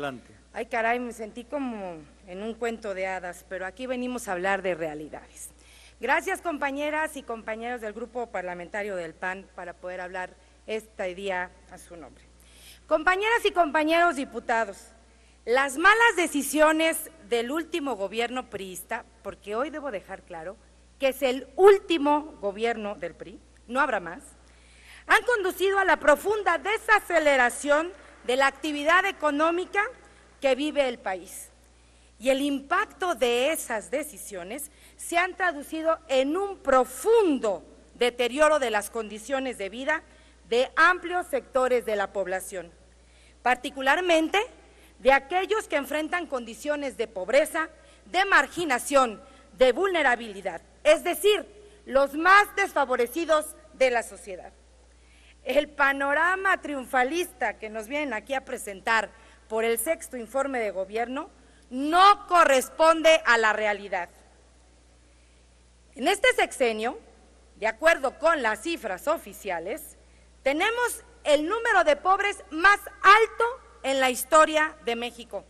Adelante. Ay, caray, me sentí como en un cuento de hadas, pero aquí venimos a hablar de realidades. Gracias, compañeras y compañeros del Grupo Parlamentario del PAN, para poder hablar este día a su nombre. Compañeras y compañeros diputados, las malas decisiones del último gobierno priista, porque hoy debo dejar claro que es el último gobierno del PRI, no habrá más, han conducido a la profunda desaceleración de la actividad económica que vive el país. Y el impacto de esas decisiones se han traducido en un profundo deterioro de las condiciones de vida de amplios sectores de la población, particularmente de aquellos que enfrentan condiciones de pobreza, de marginación, de vulnerabilidad, es decir, los más desfavorecidos de la sociedad. El panorama triunfalista que nos vienen aquí a presentar por el sexto informe de gobierno no corresponde a la realidad. En este sexenio, de acuerdo con las cifras oficiales, tenemos el número de pobres más alto en la historia de México,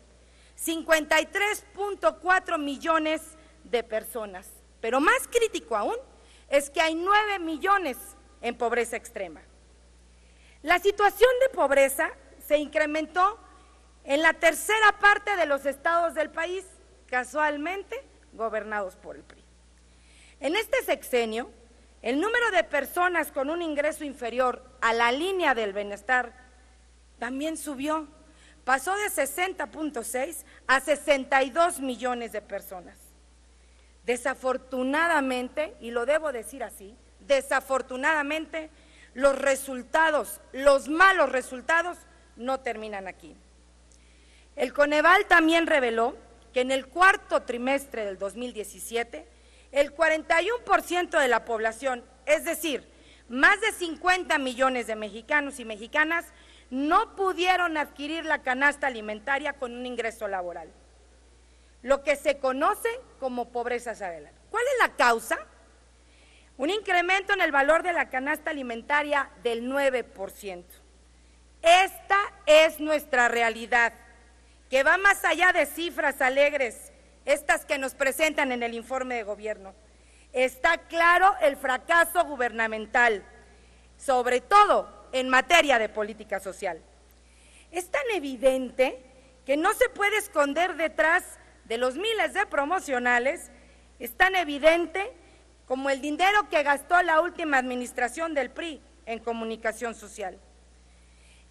53.4 millones de personas. Pero más crítico aún es que hay 9 millones en pobreza extrema. La situación de pobreza se incrementó en la tercera parte de los estados del país, casualmente gobernados por el PRI. En este sexenio, el número de personas con un ingreso inferior a la línea del bienestar también subió, pasó de 60.6 a 62 millones de personas. Desafortunadamente, y lo debo decir así, desafortunadamente, los resultados, los malos resultados, no terminan aquí. El Coneval también reveló que en el cuarto trimestre del 2017, el 41% de la población, es decir, más de 50 millones de mexicanos y mexicanas, no pudieron adquirir la canasta alimentaria con un ingreso laboral, lo que se conoce como pobreza salarial. ¿Cuál es la causa? Un incremento en el valor de la canasta alimentaria del 9%. Esta es nuestra realidad, que va más allá de cifras alegres, estas que nos presentan en el informe de gobierno. Está claro el fracaso gubernamental, sobre todo en materia de política social. Es tan evidente que no se puede esconder detrás de los miles de promocionales, es tan evidente como el dinero que gastó la última administración del PRI en comunicación social.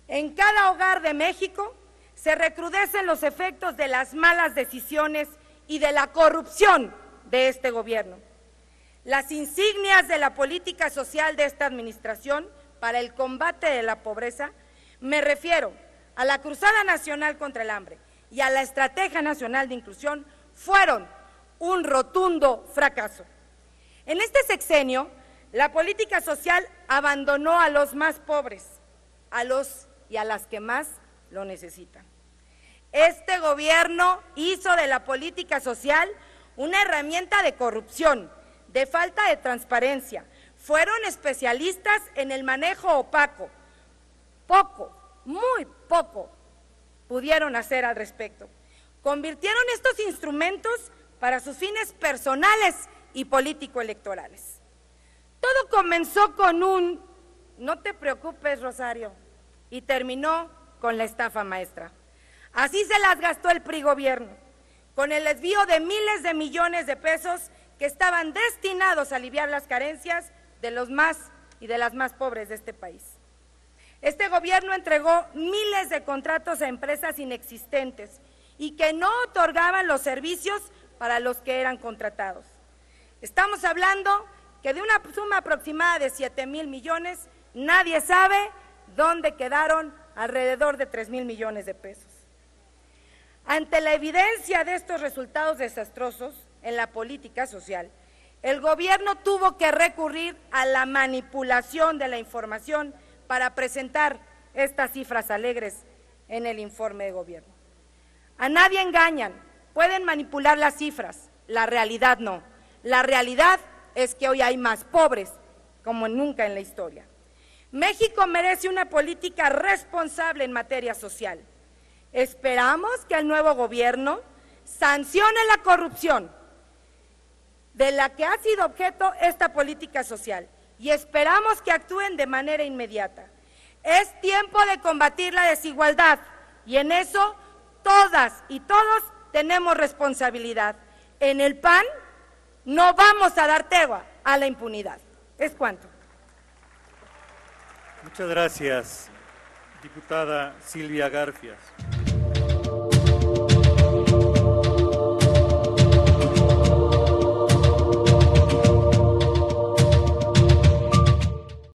En cada hogar de México se recrudecen los efectos de las malas decisiones y de la corrupción de este gobierno. Las insignias de la política social de esta administración para el combate de la pobreza, me refiero a la Cruzada Nacional contra el Hambre y a la Estrategia Nacional de Inclusión, fueron un rotundo fracaso. En este sexenio, la política social abandonó a los más pobres, a los y a las que más lo necesitan. Este gobierno hizo de la política social una herramienta de corrupción, de falta de transparencia. Fueron especialistas en el manejo opaco. Poco, muy poco, pudieron hacer al respecto. Convirtieron estos instrumentos para sus fines personales y político-electorales. Todo comenzó con un "no te preocupes, Rosario", y terminó con la estafa maestra. Así se las gastó el PRI gobierno, con el desvío de miles de millones de pesos que estaban destinados a aliviar las carencias de los más y de las más pobres de este país. Este gobierno entregó miles de contratos a empresas inexistentes y que no otorgaban los servicios para los que eran contratados. Estamos hablando que de una suma aproximada de 7,000 millones, nadie sabe dónde quedaron alrededor de 3,000 millones de pesos. Ante la evidencia de estos resultados desastrosos en la política social, el gobierno tuvo que recurrir a la manipulación de la información para presentar estas cifras alegres en el informe de gobierno. A nadie engañan, pueden manipular las cifras, la realidad no. La realidad es que hoy hay más pobres como nunca en la historia. México merece una política responsable en materia social, Esperamos que el nuevo gobierno sancione la corrupción de la que ha sido objeto esta política social y esperamos que actúen de manera inmediata. Es tiempo de combatir la desigualdad y en eso todas y todos tenemos responsabilidad. En el PAN no vamos a dar tregua a la impunidad. Es cuanto. Muchas gracias, diputada Silvia Garfias.